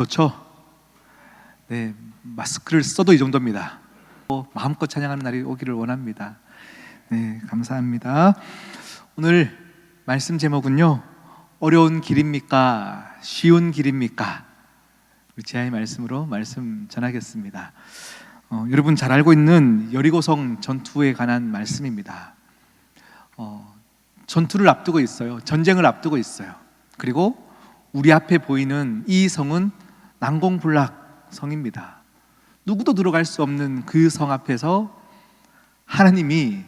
좋죠? 네, 마스크를 써도 이 정도입니다. 마음껏 찬양하는 날이 오기를 원합니다. 네, 감사합니다. 오늘 말씀 제목은요, 어려운 길입니까? 쉬운 길입니까? 우리 지하의 말씀으로 말씀 전하겠습니다. 여러분 잘 알고 있는 여리고성 전투에 관한 말씀입니다. 전투를 앞두고 있어요. 전쟁을 앞두고 있어요. 그리고 우리 앞에 보이는 이 성은 난공불락 성입니다. 누구도 들어갈 수 없는 그 성 앞에서 하나님이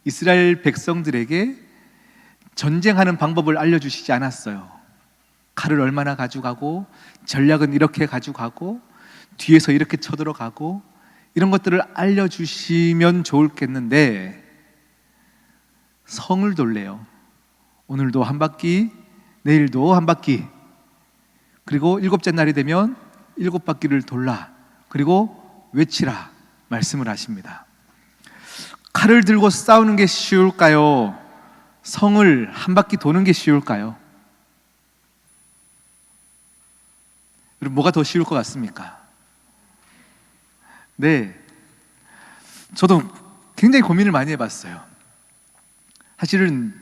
이스라엘 백성들에게 전쟁하는 방법을 알려주시지 않았어요. 칼을 얼마나 가져가고, 전략은 이렇게 가져가고, 뒤에서 이렇게 쳐들어가고, 이런 것들을 알려주시면 좋겠는데 성을 돌래요. 오늘도 한 바퀴, 내일도 한 바퀴, 그리고 일곱째 날이 되면 일곱 바퀴를 돌라, 그리고 외치라 말씀을 하십니다. 칼을 들고 싸우는 게 쉬울까요? 성을 한 바퀴 도는 게 쉬울까요? 여러분, 뭐가 더 쉬울 것 같습니까? 네, 저도 굉장히 고민을 많이 해봤어요. 사실은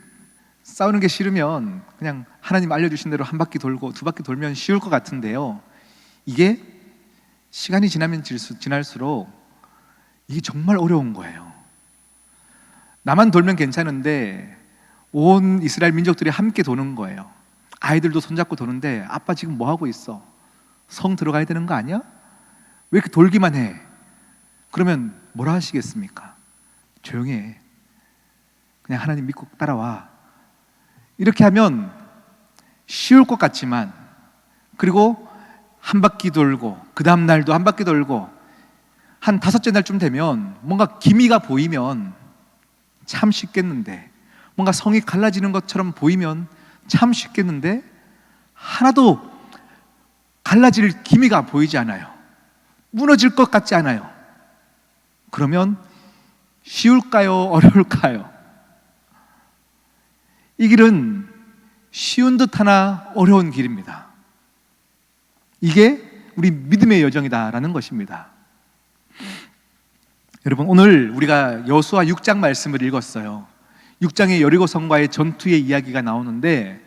싸우는 게 싫으면 그냥 하나님 알려주신 대로 한 바퀴 돌고 두 바퀴 돌면 쉬울 것 같은데요, 이게 시간이 지날수록 이게 정말 어려운 거예요. 나만 돌면 괜찮은데 온 이스라엘 민족들이 함께 도는 거예요. 아이들도 손잡고 도는데 아빠 지금 뭐 하고 있어? 성 들어가야 되는 거 아니야? 왜 이렇게 돌기만 해? 그러면 뭐라 하시겠습니까? 조용히 해. 그냥 하나님 믿고 따라와. 이렇게 하면 쉬울 것 같지만, 그리고 한 바퀴 돌고 그 다음 날도 한 바퀴 돌고 한 다섯째 날쯤 되면 뭔가 기미가 보이면 참 쉽겠는데, 뭔가 성이 갈라지는 것처럼 보이면 참 쉽겠는데 하나도 갈라질 기미가 보이지 않아요. 무너질 것 같지 않아요. 그러면 쉬울까요? 어려울까요? 이 길은 쉬운 듯 하나 어려운 길입니다. 이게 우리 믿음의 여정이다라는 것입니다. 여러분, 오늘 우리가 여호수아 6장 말씀을 읽었어요. 6장의 여리고성과의 전투의 이야기가 나오는데,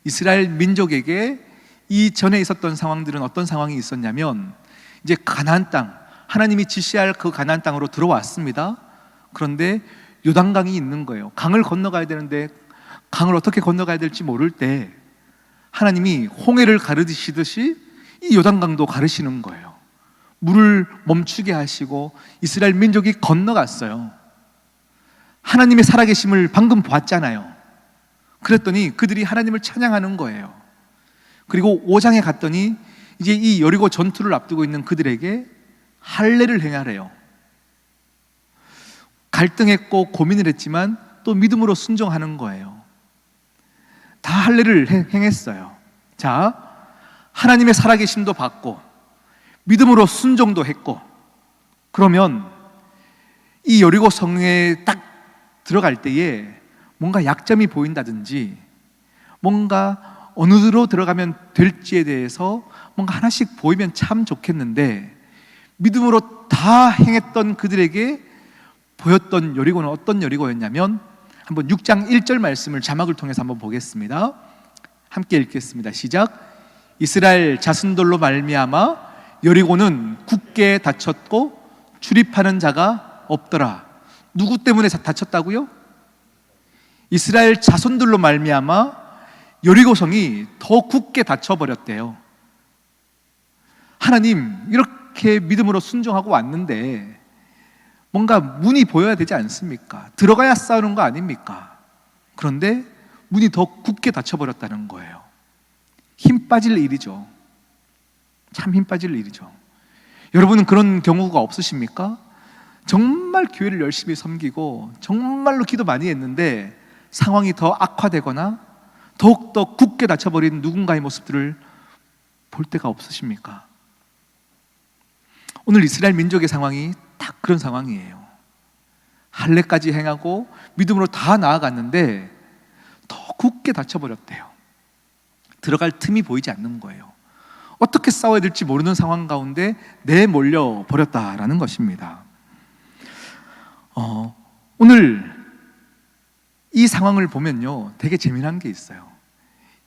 이스라엘 민족에게 이전에 있었던 상황들은 어떤 상황이 있었냐면, 이제 가나안 땅, 하나님이 지시할 그 가나안 땅으로 들어왔습니다. 그런데 요단강이 있는 거예요. 강을 건너가야 되는데 강을 어떻게 건너가야 될지 모를 때 하나님이 홍해를 가르치듯이 이 요단강도 가르치는 거예요. 물을 멈추게 하시고 이스라엘 민족이 건너갔어요. 하나님의 살아계심을 방금 보았잖아요. 그랬더니 그들이 하나님을 찬양하는 거예요. 그리고 5장에 갔더니 이제 이 여리고 전투를 앞두고 있는 그들에게 할례를 행하래요. 갈등했고 고민을 했지만 또 믿음으로 순종하는 거예요. 다 할례를 행했어요. 자, 하나님의 살아계심도 받고 믿음으로 순종도 했고, 그러면 이 여리고 성에 딱 들어갈 때에 뭔가 약점이 보인다든지, 뭔가 어느로 들어가면 될지에 대해서 뭔가 하나씩 보이면 참 좋겠는데, 믿음으로 다 행했던 그들에게 보였던 여리고는 어떤 여리고였냐면, 한번 6장 1절 말씀을 자막을 통해서 한번 보겠습니다. 함께 읽겠습니다. 시작. 이스라엘 자손들로 말미암아 여리고는 굳게 닫혔고 출입하는 자가 없더라. 누구 때문에 닫혔다고요? 이스라엘 자손들로 말미암아 여리고성이 더 굳게 닫혀버렸대요. 하나님, 이렇게 믿음으로 순종하고 왔는데 뭔가 문이 보여야 되지 않습니까? 들어가야 싸우는 거 아닙니까? 그런데 문이 더 굳게 닫혀버렸다는 거예요. 힘 빠질 일이죠. 참 힘 빠질 일이죠. 여러분은 그런 경우가 없으십니까? 정말 교회를 열심히 섬기고 정말로 기도 많이 했는데 상황이 더 악화되거나 더욱더 굳게 닫혀버린 누군가의 모습들을 볼 때가 없으십니까? 오늘 이스라엘 민족의 상황이 딱 그런 상황이에요. 할례까지 행하고 믿음으로 다 나아갔는데 더 굳게 닫혀버렸대요. 들어갈 틈이 보이지 않는 거예요. 어떻게 싸워야 될지 모르는 상황 가운데 내몰려 버렸다라는 것입니다. 오늘 이 상황을 보면요, 되게 재미난 게 있어요.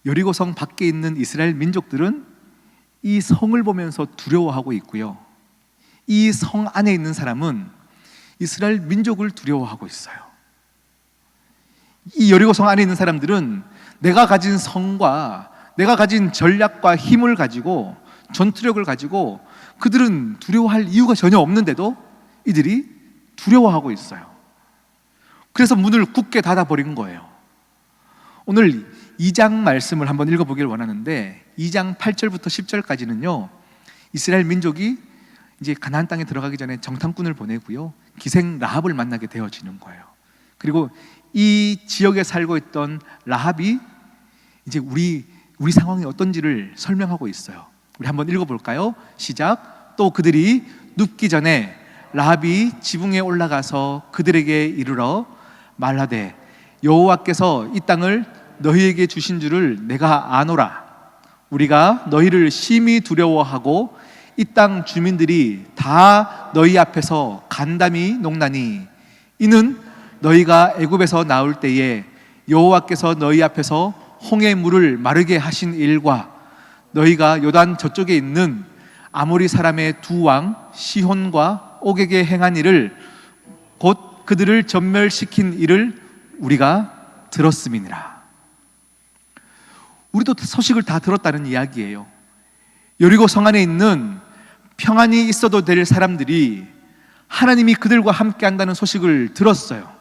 여리고성 밖에 있는 이스라엘 민족들은 이 성을 보면서 두려워하고 있고요, 이 성 안에 있는 사람은 이스라엘 민족을 두려워하고 있어요. 이 여리고성 안에 있는 사람들은 내가 가진 성과 내가 가진 전략과 힘을 가지고, 전투력을 가지고 그들은 두려워할 이유가 전혀 없는데도 이들이 두려워하고 있어요. 그래서 문을 굳게 닫아버린 거예요. 오늘 2장 말씀을 한번 읽어보길 원하는데, 2장 8절부터 10절까지는요 이스라엘 민족이 이제 가나안 땅에 들어가기 전에 정탐꾼을 보내고요, 기생 라합을 만나게 되어지는 거예요. 그리고 이 지역에 살고 있던 라합이 이제 우리 상황이 어떤지를 설명하고 있어요. 우리 한번 읽어볼까요? 시작. 또 그들이 눕기 전에 라합이 지붕에 올라가서 그들에게 이르러 말하되, 여호와께서 이 땅을 너희에게 주신 줄을 내가 아노라. 우리가 너희를 심히 두려워하고 이 땅 주민들이 다 너희 앞에서 간담이 녹나니, 이는 너희가 애굽에서 나올 때에 여호와께서 너희 앞에서 홍해 물을 마르게 하신 일과 너희가 요단 저쪽에 있는 아모리 사람의 두 왕 시혼과 옥에게 행한 일을, 곧 그들을 전멸시킨 일을 우리가 들었음이니라. 우리도 소식을 다 들었다는 이야기예요. 여리고 성 안에 있는 평안히 있어도 될 사람들이 하나님이 그들과 함께 한다는 소식을 들었어요.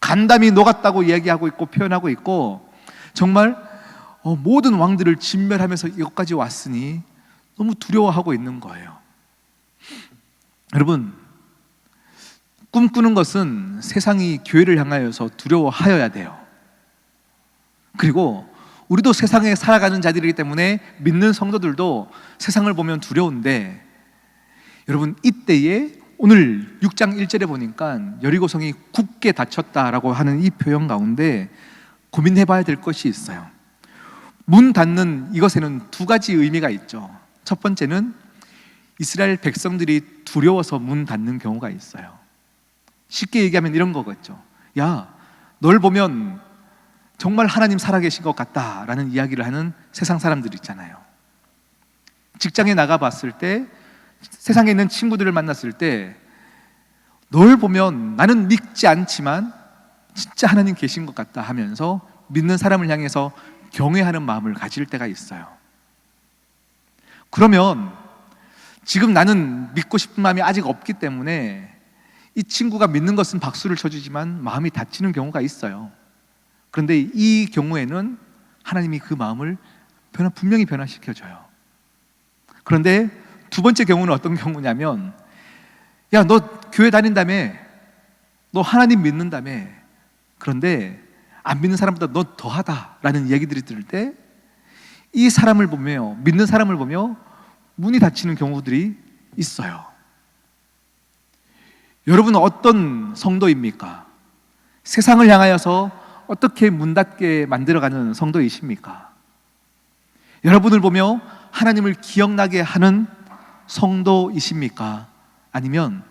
간담이 녹았다고 이야기하고 있고 표현하고 있고, 정말 모든 왕들을 진멸하면서 이것까지 왔으니 너무 두려워하고 있는 거예요. 여러분, 꿈꾸는 것은 세상이 교회를 향하여서 두려워하여야 돼요. 그리고 우리도 세상에 살아가는 자들이기 때문에 믿는 성도들도 세상을 보면 두려운데, 여러분, 이때에 오늘 6장 1절에 보니까 여리고성이 굳게 닫혔다라고 하는 이 표현 가운데 고민해 봐야 될 것이 있어요. 문 닫는 이것에는 두 가지 의미가 있죠. 첫 번째는 이스라엘 백성들이 두려워서 문 닫는 경우가 있어요. 쉽게 얘기하면 이런 거겠죠. 야, 널 보면 정말 하나님 살아계신 것 같다라는 이야기를 하는 세상 사람들 있잖아요. 직장에 나가봤을 때, 세상에 있는 친구들을 만났을 때, 널 보면 나는 믿지 않지만 진짜 하나님 계신 것 같다 하면서 믿는 사람을 향해서 경외하는 마음을 가질 때가 있어요. 그러면 지금 나는 믿고 싶은 마음이 아직 없기 때문에 이 친구가 믿는 것은 박수를 쳐주지만 마음이 다치는 경우가 있어요. 그런데 이 경우에는 하나님이 그 마음을 분명히 변화시켜줘요. 그런데 두 번째 경우는 어떤 경우냐면, 야, 너 교회 다닌다며, 너 하나님 믿는다며, 그런데 안 믿는 사람보다 너 더하다 라는 이야기들이 들을 때 이 사람을 보며, 믿는 사람을 보며 문이 닫히는 경우들이 있어요. 여러분은 어떤 성도입니까? 세상을 향하여서 어떻게 문 닫게 만들어가는 성도이십니까? 여러분을 보며 하나님을 기억나게 하는 성도이십니까? 아니면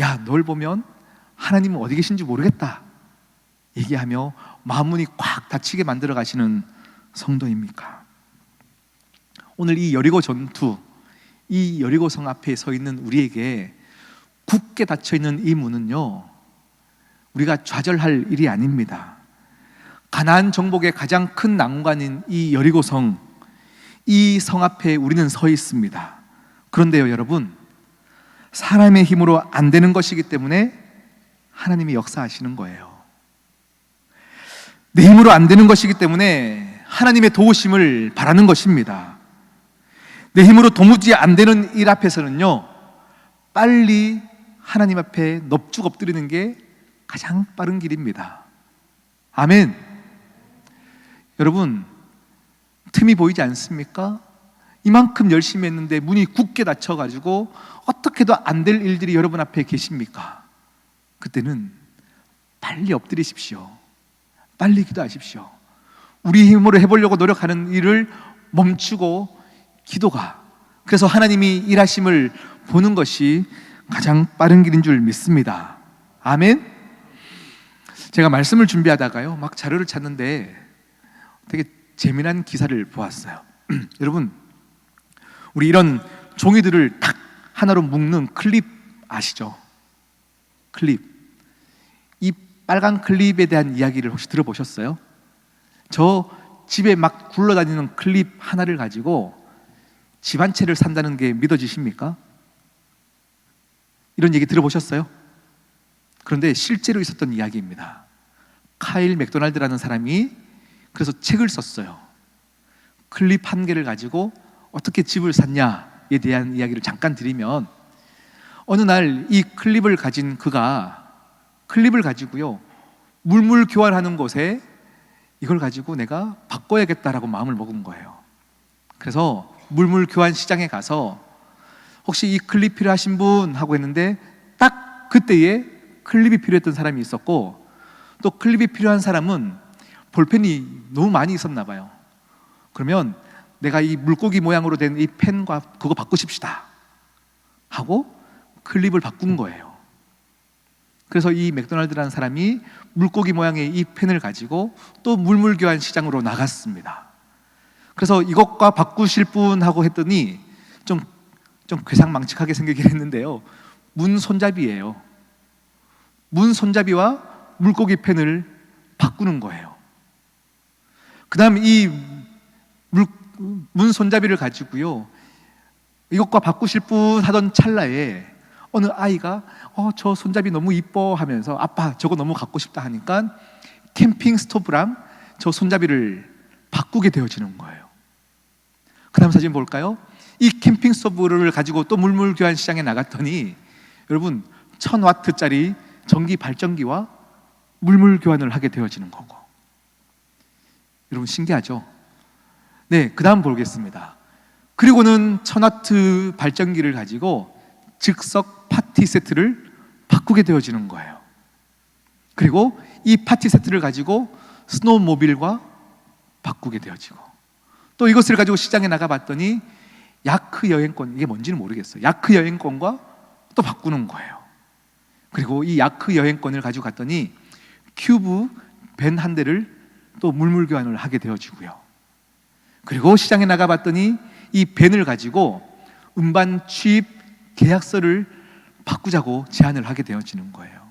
야, 널 보면 하나님은 어디 계신지 모르겠다 얘기하며 마음문이 꽉 닫히게 만들어 가시는 성도입니까? 오늘 이 여리고 전투, 이 여리고성 앞에 서 있는 우리에게 굳게 닫혀 있는 이 문은요, 우리가 좌절할 일이 아닙니다. 가나안 정복의 가장 큰 난관인 이 여리고성, 이 성 앞에 우리는 서 있습니다. 그런데요, 여러분, 사람의 힘으로 안 되는 것이기 때문에 하나님이 역사하시는 거예요. 내 힘으로 안 되는 것이기 때문에 하나님의 도우심을 바라는 것입니다. 내 힘으로 도무지 안 되는 일 앞에서는요, 빨리 하나님 앞에 넙죽 엎드리는 게 가장 빠른 길입니다. 아멘. 여러분, 틈이 보이지 않습니까? 이만큼 열심히 했는데 문이 굳게 닫혀가지고 어떻게도 안 될 일들이 여러분 앞에 계십니까? 그때는 빨리 엎드리십시오. 빨리 기도하십시오. 우리 힘으로 해보려고 노력하는 일을 멈추고 기도가, 그래서 하나님이 일하심을 보는 것이 가장 빠른 길인 줄 믿습니다. 아멘. 제가 말씀을 준비하다가요, 막 자료를 찾는데 되게 재미난 기사를 보았어요. 여러분, 우리 이런 종이들을 탁 하나로 묶는 클립 아시죠? 클립. 이 빨간 클립에 대한 이야기를 혹시 들어보셨어요? 저 집에 막 굴러다니는 클립 하나를 가지고 집 한 채를 산다는 게 믿어지십니까? 이런 얘기 들어보셨어요? 그런데 실제로 있었던 이야기입니다. 카일 맥도날드라는 사람이 그래서 책을 썼어요. 클립 한 개를 가지고 어떻게 집을 샀냐에 대한 이야기를 잠깐 드리면, 어느 날 이 클립을 가진 그가 클립을 가지고요, 물물 교환하는 곳에 이걸 가지고 내가 바꿔야겠다라고 마음을 먹은 거예요. 그래서 물물 교환 시장에 가서 혹시 이 클립 필요하신 분? 하고 했는데 딱 그때에 클립이 필요했던 사람이 있었고, 또 클립이 필요한 사람은 볼펜이 너무 많이 있었나 봐요. 그러면 내가 이 물고기 모양으로 된 이 펜과 그거 바꾸십시다 하고 클립을 바꾼 거예요. 그래서 이 맥도날드라는 사람이 물고기 모양의 이 펜을 가지고 또 물물 교환 시장으로 나갔습니다. 그래서 이것과 바꾸실 분? 하고 했더니 좀 괴상망측하게 생기긴 했는데요, 문 손잡이예요. 문 손잡이와 물고기 펜을 바꾸는 거예요. 그 다음 이 문 손잡이를 가지고요, 이것과 바꾸실 분? 하던 찰나에 어느 아이가 저 손잡이 너무 이뻐 하면서 아빠 저거 너무 갖고 싶다 하니까 캠핑 스토브랑 저 손잡이를 바꾸게 되어지는 거예요. 그 다음 사진 볼까요? 이 캠핑 스토브를 가지고 또 물물 교환 시장에 나갔더니 여러분 1000W짜리 전기 발전기와 물물 교환을 하게 되어지는 거고, 여러분 신기하죠? 네, 그 다음 보겠습니다. 그리고는 1000W 발전기를 가지고 즉석 파티 세트를 바꾸게 되어지는 거예요. 그리고 이 파티 세트를 가지고 스노우모빌과 바꾸게 되어지고, 또 이것을 가지고 시장에 나가봤더니 야크 여행권, 이게 뭔지는 모르겠어요. 야크 여행권과 또 바꾸는 거예요. 그리고 이 야크 여행권을 가지고 갔더니 큐브 밴 한 대를 또 물물 교환을 하게 되어지고요. 그리고 시장에 나가봤더니 이 밴을 가지고 음반 취입 계약서를 바꾸자고 제안을 하게 되어지는 거예요.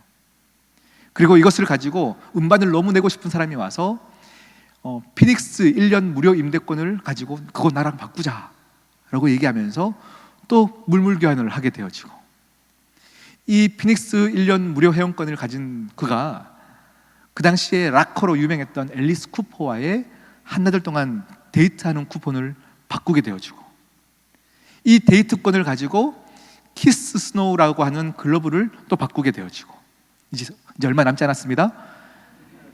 그리고 이것을 가지고 음반을 너무 내고 싶은 사람이 와서 피닉스 1년 무료 임대권을 가지고 그거 나랑 바꾸자라고 얘기하면서 또 물물 교환을 하게 되어지고, 이 피닉스 1년 무료 회원권을 가진 그가 그 당시에 락커로 유명했던 앨리스 쿠퍼와의 한나절 동안 데이트하는 쿠폰을 바꾸게 되어지고, 이 데이트권을 가지고 키스 스노우라고 하는 글러브를 또 바꾸게 되어지고, 이제 얼마 남지 않았습니다.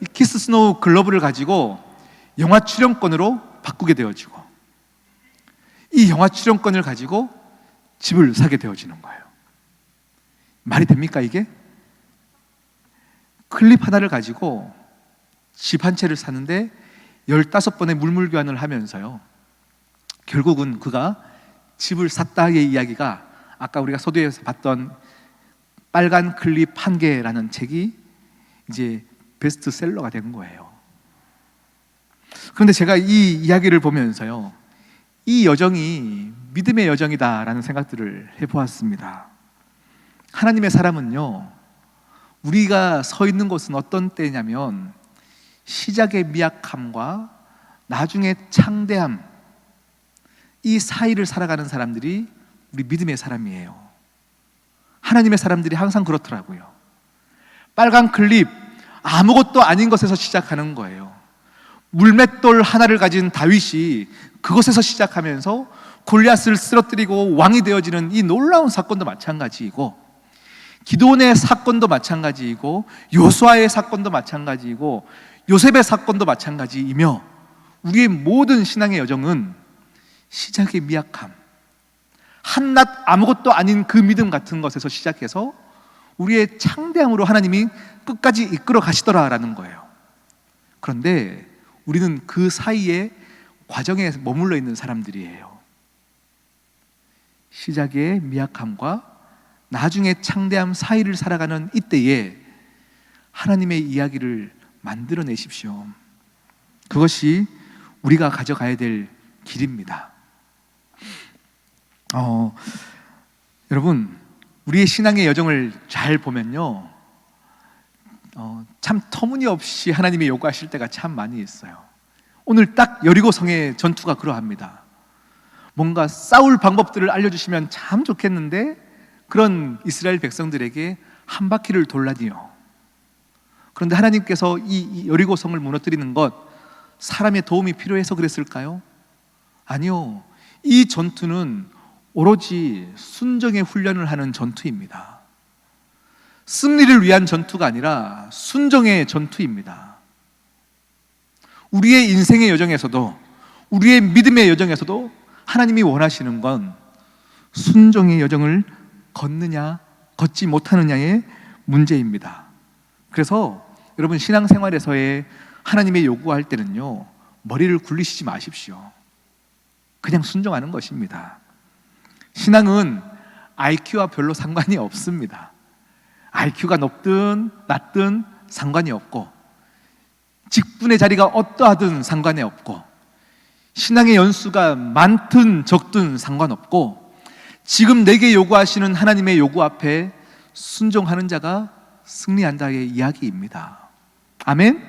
이 키스 스노우 글러브를 가지고 영화 출연권으로 바꾸게 되어지고, 이 영화 출연권을 가지고 집을 사게 되어지는 거예요. 말이 됩니까 이게? 클립 하나를 가지고 집 한 채를 사는데 15번의 물물 교환을 하면서요, 결국은 그가 집을 샀다의 이야기가 아까 우리가 서두에서 봤던 빨간 클립 한 개라는 책이 이제 베스트셀러가 된 거예요. 그런데 제가 이 이야기를 보면서요, 이 여정이 믿음의 여정이다라는 생각들을 해보았습니다. 하나님의 사람은요, 우리가 서 있는 곳은 어떤 때냐면 시작의 미약함과 나중에 창대함, 이 사이를 살아가는 사람들이 우리 믿음의 사람이에요. 하나님의 사람들이 항상 그렇더라고요. 빨간 클립, 아무것도 아닌 것에서 시작하는 거예요. 물맷돌 하나를 가진 다윗이 그것에서 시작하면서 골리앗을 쓰러뜨리고 왕이 되어지는 이 놀라운 사건도 마찬가지이고, 기도원의 사건도 마찬가지이고, 요수아의 사건도 마찬가지이고, 요셉의 사건도 마찬가지이며, 우리의 모든 신앙의 여정은 시작의 미약함, 한낱 아무것도 아닌 그 믿음 같은 것에서 시작해서 우리의 창대함으로 하나님이 끝까지 이끌어 가시더라라는 거예요. 그런데 우리는 그 사이에 과정에 머물러 있는 사람들이에요. 시작의 미약함과 나중에 창대함 사이를 살아가는 이때에 하나님의 이야기를 만들어내십시오. 그것이 우리가 가져가야 될 길입니다. 여러분, 우리의 신앙의 여정을 잘 보면요, 참 터무니없이 하나님이 요구하실 때가 참 많이 있어요. 오늘 딱 여리고성의 전투가 그러합니다. 뭔가 싸울 방법들을 알려주시면 참 좋겠는데 그런 이스라엘 백성들에게 한 바퀴를 돌라니요. 그런데 하나님께서 이 여리고성을 무너뜨리는 것, 사람의 도움이 필요해서 그랬을까요? 아니요. 이 전투는 오로지 순종의 훈련을 하는 전투입니다. 승리를 위한 전투가 아니라 순종의 전투입니다. 우리의 인생의 여정에서도, 우리의 믿음의 여정에서도 하나님이 원하시는 건 순종의 여정을 걷느냐 걷지 못하느냐의 문제입니다. 그래서 여러분, 신앙생활에서의 하나님의 요구할 때는요, 머리를 굴리시지 마십시오. 그냥 순종하는 것입니다. 신앙은 IQ와 별로 상관이 없습니다. IQ가 높든 낮든 상관이 없고, 직분의 자리가 어떠하든 상관이 없고, 신앙의 연수가 많든 적든 상관없고, 지금 내게 요구하시는 하나님의 요구 앞에 순종하는 자가 승리한다의 이야기입니다. 아멘?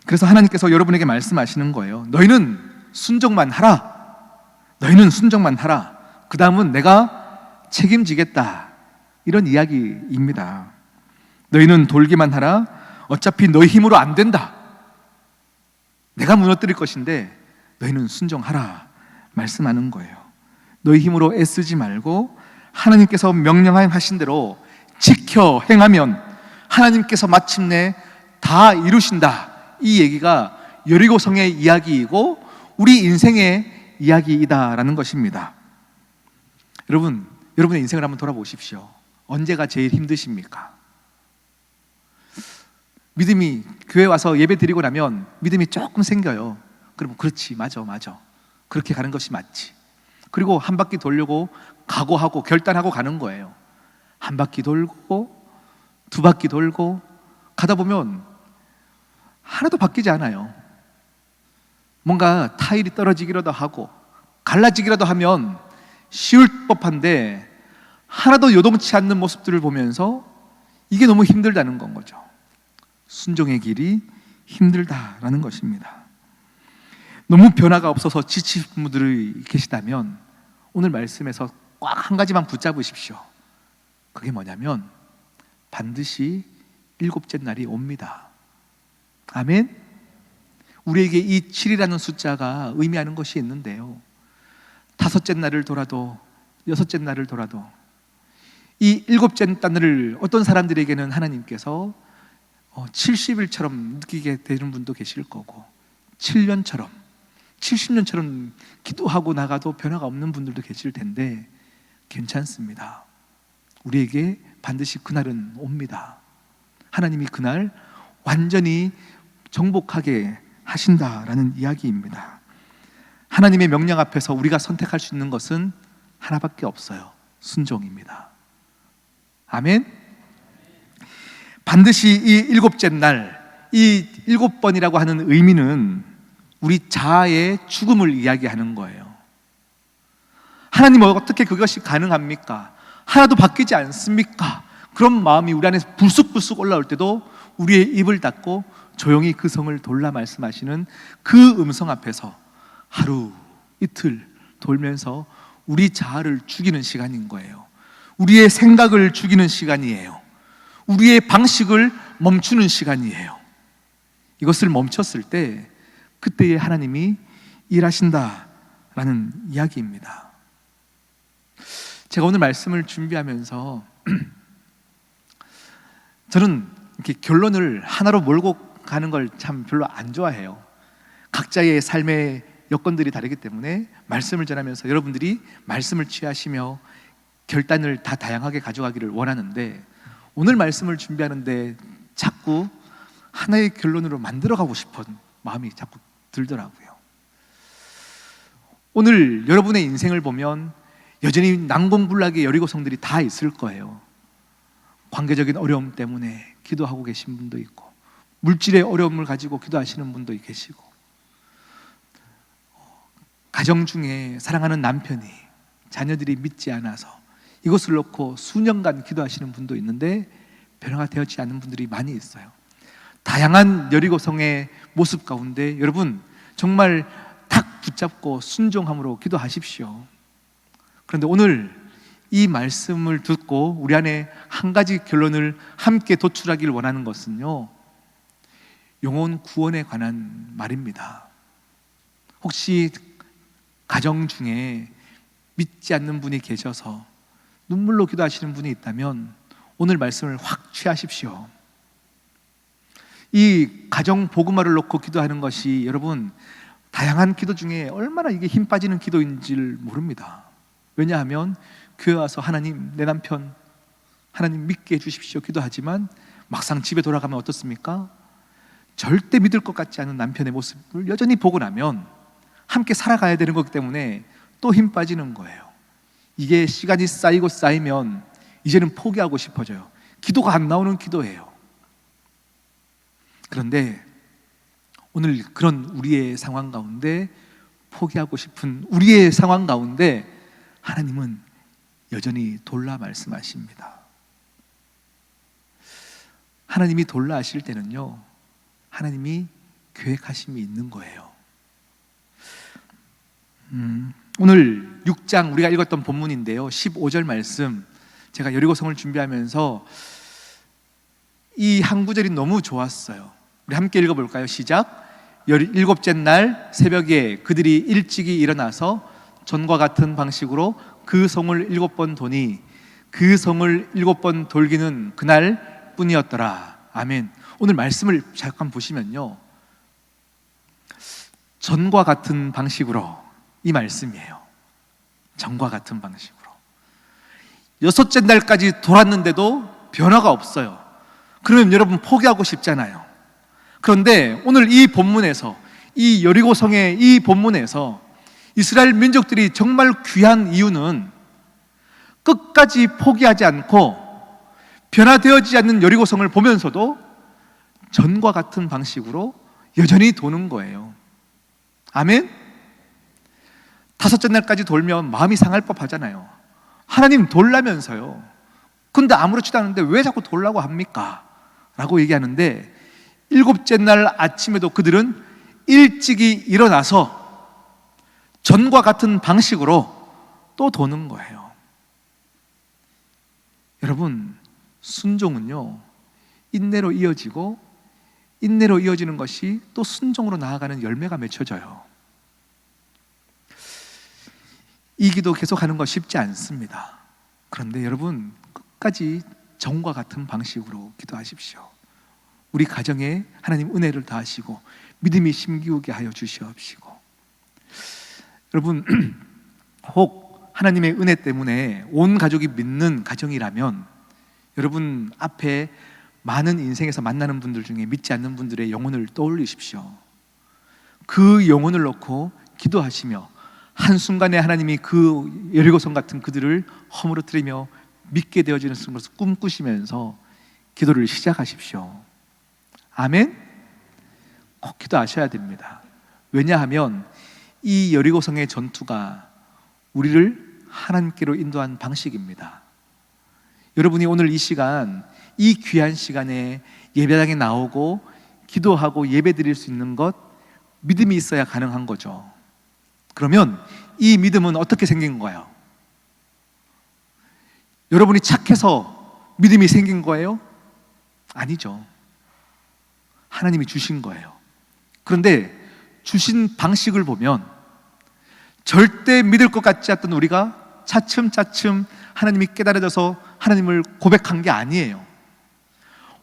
그래서 하나님께서 여러분에게 말씀하시는 거예요. 너희는 순종만 하라. 너희는 순종만 하라. 그 다음은 내가 책임지겠다. 이런 이야기입니다. 너희는 돌기만 하라. 어차피 너희 힘으로 안 된다. 내가 무너뜨릴 것인데 너희는 순종하라. 말씀하는 거예요. 너희 힘으로 애쓰지 말고 하나님께서 명령하신 대로 지켜 행하면 하나님께서 마침내 다 이루신다. 이 얘기가 여리고성의 이야기이고 우리 인생의 이야기이다라는 것입니다. 여러분, 여러분의 인생을 한번 돌아보십시오. 언제가 제일 힘드십니까? 믿음이, 교회 와서 예배 드리고 나면 믿음이 조금 생겨요. 그러면 그렇지, 맞아 그렇게 가는 것이 맞지. 그리고 한 바퀴 돌려고 각오하고 결단하고 가는 거예요. 한 바퀴 돌고 두 바퀴 돌고 가다 보면 하나도 바뀌지 않아요. 뭔가 타일이 떨어지기라도 하고 갈라지기라도 하면 쉬울 법한데 하나도 요동치 않는 모습들을 보면서 이게 너무 힘들다는 건 거죠. 순종의 길이 힘들다라는 것입니다. 너무 변화가 없어서 지친 분들이 계시다면 오늘 말씀에서 꽉 한 가지만 붙잡으십시오. 그게 뭐냐면 반드시 일곱째 날이 옵니다. 아멘? 우리에게 이 7이라는 숫자가 의미하는 것이 있는데요, 다섯째 날을 돌아도 여섯째 날을 돌아도 이 일곱째 날을 어떤 사람들에게는 하나님께서 70일처럼 느끼게 되는 분도 계실 거고 7년처럼 70년처럼 기도하고 나가도 변화가 없는 분들도 계실 텐데 괜찮습니다. 우리에게 반드시 그날은 옵니다. 하나님이 그날 완전히 정복하게 하신다라는 이야기입니다. 하나님의 명령 앞에서 우리가 선택할 수 있는 것은 하나밖에 없어요. 순종입니다. 아멘? 반드시 이 일곱째 날, 이 7번이라고 하는 의미는 우리 자아의 죽음을 이야기하는 거예요. 하나님, 어떻게 그것이 가능합니까? 하나도 바뀌지 않습니까? 그런 마음이 우리 안에서 불쑥불쑥 올라올 때도 우리의 입을 닫고 조용히 그 성을 돌라 말씀하시는 그 음성 앞에서 하루 이틀 돌면서 우리 자아를 죽이는 시간인 거예요. 우리의 생각을 죽이는 시간이에요. 우리의 방식을 멈추는 시간이에요. 이것을 멈췄을 때 그때에 하나님이 일하신다라는 이야기입니다. 제가 오늘 말씀을 준비하면서 저는 이렇게 결론을 하나로 몰고 가는 걸 참 별로 안 좋아해요. 각자의 삶의 여건들이 다르기 때문에 말씀을 전하면서 여러분들이 말씀을 취하시며 결단을 다 다양하게 가져가기를 원하는데, 오늘 말씀을 준비하는데 자꾸 하나의 결론으로 만들어가고 싶은 마음이 자꾸 들더라고요. 오늘 여러분의 인생을 보면 여전히 난공불락의 여리고 성들이 다 있을 거예요. 관계적인 어려움 때문에 기도하고 계신 분도 있고, 물질의 어려움을 가지고 기도하시는 분도 계시고, 가정 중에 사랑하는 남편이, 자녀들이 믿지 않아서 이것을 놓고 수년간 기도하시는 분도 있는데 변화가 되었지 않는 분들이 많이 있어요. 다양한 여리고성의 모습 가운데 여러분 정말 탁 붙잡고 순종함으로 기도하십시오. 그런데 오늘 이 말씀을 듣고 우리 안에 한 가지 결론을 함께 도출하길 원하는 것은요, 영혼 구원에 관한 말입니다. 혹시 가정 중에 믿지 않는 분이 계셔서 눈물로 기도하시는 분이 있다면 오늘 말씀을 확 취하십시오. 이 가정 복음화를 놓고 기도하는 것이 여러분 다양한 기도 중에 얼마나 이게 힘 빠지는 기도인지를 모릅니다. 왜냐하면 교회 와서 하나님, 내 남편 하나님 믿게 해주십시오 기도하지만 막상 집에 돌아가면 어떻습니까? 절대 믿을 것 같지 않은 남편의 모습을 여전히 보고 나면 함께 살아가야 되는 거기 때문에 또 힘 빠지는 거예요. 이게 시간이 쌓이고 쌓이면 이제는 포기하고 싶어져요. 기도가 안 나오는 기도예요. 그런데 오늘 그런 우리의 상황 가운데, 포기하고 싶은 우리의 상황 가운데 하나님은 여전히 돌라 말씀하십니다. 하나님이 돌라 하실 때는요, 하나님이 계획하심이 있는 거예요. 오늘 6장 우리가 읽었던 본문인데요, 15절 말씀, 제가 여리고성을 준비하면서 이 한 구절이 너무 좋았어요. 우리 함께 읽어볼까요? 시작. 17째 날 새벽에 그들이 일찍이 일어나서 전과 같은 방식으로 그 성을 7번 도니 그 성을 7번 돌기는 그날 뿐이었더라. 아멘. 오늘 말씀을 잠깐 보시면요, 전과 같은 방식으로, 이 말씀이에요. 전과 같은 방식으로 6째 날까지 돌았는데도 변화가 없어요. 그러면 여러분 포기하고 싶잖아요. 그런데 오늘 이 본문에서, 이 여리고성의 이 본문에서 이스라엘 민족들이 정말 귀한 이유는 끝까지 포기하지 않고 변화되어지지 않는 여리고성을 보면서도 전과 같은 방식으로 여전히 도는 거예요. 아멘? 5째 날까지 돌면 마음이 상할 법하잖아요. 하나님 돌라면서요. 근데 아무렇지도 않은데 왜 자꾸 돌라고 합니까? 라고 얘기하는데 7째 날 아침에도 그들은 일찍이 일어나서 전과 같은 방식으로 또 도는 거예요. 여러분, 순종은요, 인내로 이어지고 인내로 이어지는 것이 또 순종으로 나아가는 열매가 맺혀져요. 이 기도 계속하는 거 쉽지 않습니다. 그런데 여러분 끝까지 정과 같은 방식으로 기도하십시오. 우리 가정에 하나님 은혜를 다하시고 믿음이 심기우게 하여 주시옵시고, 여러분 혹 하나님의 은혜 때문에 온 가족이 믿는 가정이라면 여러분 앞에 많은 인생에서 만나는 분들 중에 믿지 않는 분들의 영혼을 떠올리십시오. 그 영혼을 놓고 기도하시며 한순간에 하나님이 그 여리고성 같은 그들을 허물어뜨리며 믿게 되어지는 것을 꿈꾸시면서 기도를 시작하십시오. 아멘? 꼭 기도하셔야 됩니다. 왜냐하면 이 여리고성의 전투가 우리를 하나님께로 인도한 방식입니다. 여러분이 오늘 이 시간, 이 귀한 시간에 예배당에 나오고 기도하고 예배 드릴 수 있는 것, 믿음이 있어야 가능한 거죠. 그러면 이 믿음은 어떻게 생긴 거예요? 여러분이 착해서 믿음이 생긴 거예요? 아니죠. 하나님이 주신 거예요. 그런데 주신 방식을 보면 절대 믿을 것 같지 않던 우리가 차츰차츰 하나님이 깨달아져서 하나님을 고백한 게 아니에요.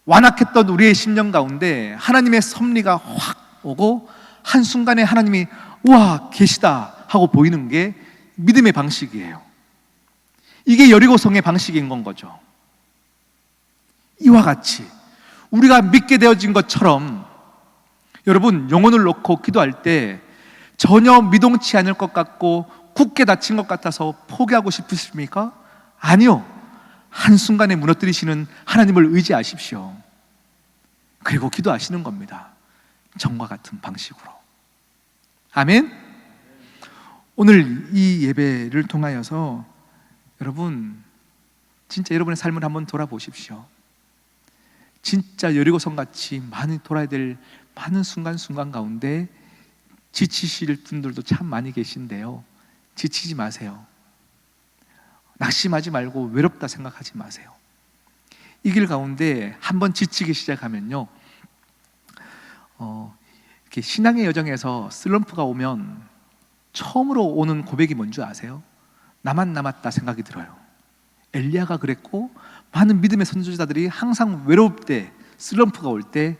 완악했던 우리의 심령 가운데 하나님의 섭리가 확 오고 한순간에 하나님이 우와 계시다 하고 보이는 게 믿음의 방식이에요. 이게 여리고성의 방식인 건 거죠. 이와 같이 우리가 믿게 되어진 것처럼 여러분 영혼을 놓고 기도할 때 전혀 미동치 않을 것 같고 굳게 닫힌 것 같아서 포기하고 싶으십니까? 아니요. 한순간에 무너뜨리시는 하나님을 의지하십시오. 그리고 기도하시는 겁니다. 전과 같은 방식으로. 아멘. 오늘 이 예배를 통하여서 여러분, 진짜 여러분의 삶을 한번 돌아보십시오. 진짜 여리고성 같이 많이 돌아야 될 많은 순간순간 가운데 지치실 분들도 참 많이 계신데요, 지치지 마세요. 낙심하지 말고 외롭다 생각하지 마세요. 이 길 가운데 한번 지치기 시작하면요, 이렇게 신앙의 여정에서 슬럼프가 오면 처음으로 오는 고백이 뭔지 아세요? 나만 남았다 생각이 들어요. 엘리야가 그랬고, 많은 믿음의 선지자들이 항상 외로울 때, 슬럼프가 올 때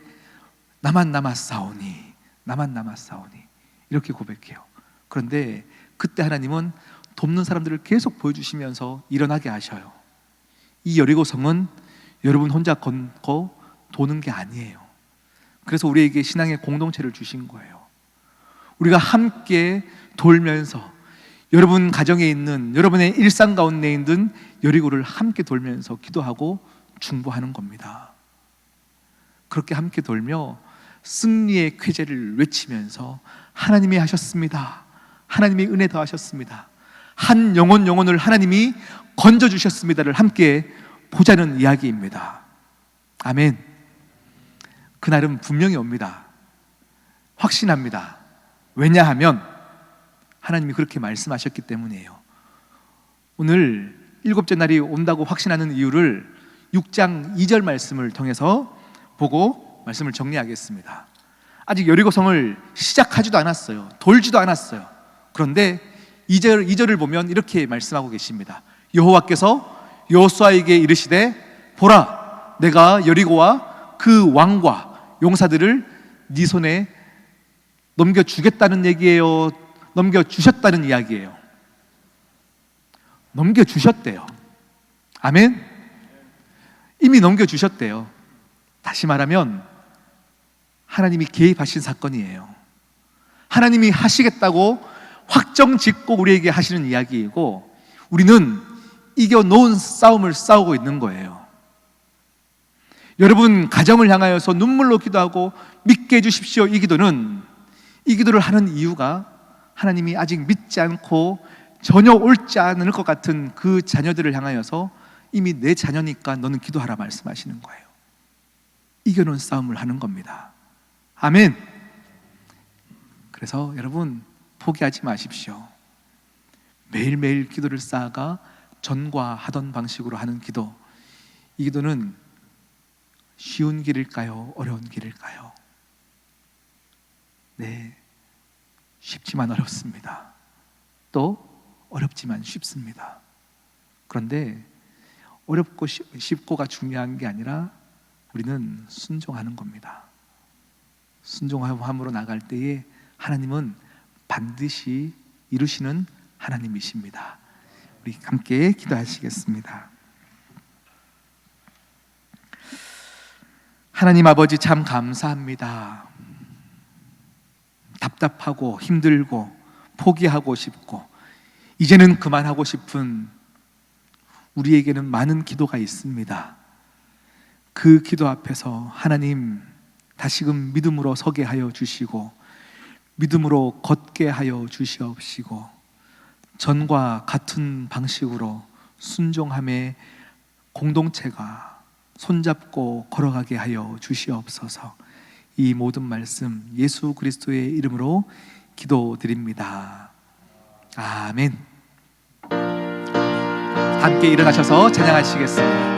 나만 남았사오니, 나만 남았사오니 이렇게 고백해요. 그런데 그때 하나님은 돕는 사람들을 계속 보여주시면서 일어나게 하셔요. 이 여리고성은 여러분 혼자 걷고 도는 게 아니에요. 그래서 우리에게 신앙의 공동체를 주신 거예요. 우리가 함께 돌면서, 여러분 가정에 있는, 여러분의 일상 가운데 있는 여리고를 함께 돌면서 기도하고 중보하는 겁니다. 그렇게 함께 돌며 승리의 쾌제를 외치면서 하나님이 하셨습니다, 하나님이 은혜 더하셨습니다, 한 영혼을 하나님이 건져주셨습니다를 함께 보자는 이야기입니다. 아멘. 그날은 분명히 옵니다. 확신합니다. 왜냐하면 하나님이 그렇게 말씀하셨기 때문이에요. 오늘 일곱째 날이 온다고 확신하는 이유를 6장 2절 말씀을 통해서 보고 말씀을 정리하겠습니다. 아직 여리고성을 시작하지도 않았어요. 돌지도 않았어요. 그런데 2절을 보면 이렇게 말씀하고 계십니다. 여호와께서 여호수아에게 이르시되, 보라, 내가 여리고와 그 왕과 용사들을 네 손에 넘겨주겠다는 얘기예요, 넘겨주셨다는 이야기예요? 넘겨주셨대요. 아멘. 이미 넘겨주셨대요. 다시 말하면 하나님이 개입하신 사건이에요. 하나님이 하시겠다고 확정 짓고 우리에게 하시는 이야기이고, 우리는 이겨놓은 싸움을 싸우고 있는 거예요. 여러분 가정을 향하여서 눈물로 기도하고 믿게 해주십시오, 이 기도를 하는 이유가 하나님이 아직 믿지 않고 전혀 옳지 않을 것 같은 그 자녀들을 향하여서 이미 내 자녀니까 너는 기도하라 말씀하시는 거예요. 이겨놓은 싸움을 하는 겁니다. 아멘. 그래서 여러분 포기하지 마십시오. 매일매일 기도를 쌓아가 전과하던 방식으로 하는 기도, 이 기도는 쉬운 길일까요? 어려운 길일까요? 네, 쉽지만 어렵습니다. 또 어렵지만 쉽습니다. 그런데 어렵고 쉽고가 중요한 게 아니라 우리는 순종하는 겁니다. 순종함으로 나갈 때에 하나님은 반드시 이루시는 하나님이십니다. 우리 함께 기도하시겠습니다. 하나님 아버지, 참 감사합니다. 답답하고 힘들고 포기하고 싶고 이제는 그만하고 싶은 우리에게는 많은 기도가 있습니다. 그 기도 앞에서 하나님 다시금 믿음으로 서게 하여 주시고 믿음으로 걷게 하여 주시옵시고 전과 같은 방식으로 순종함의 공동체가 손잡고 걸어가게 하여 주시옵소서. 이 모든 말씀 예수 그리스도의 이름으로 기도드립니다. 아멘. 함께 일어나셔서 찬양하시겠습니다.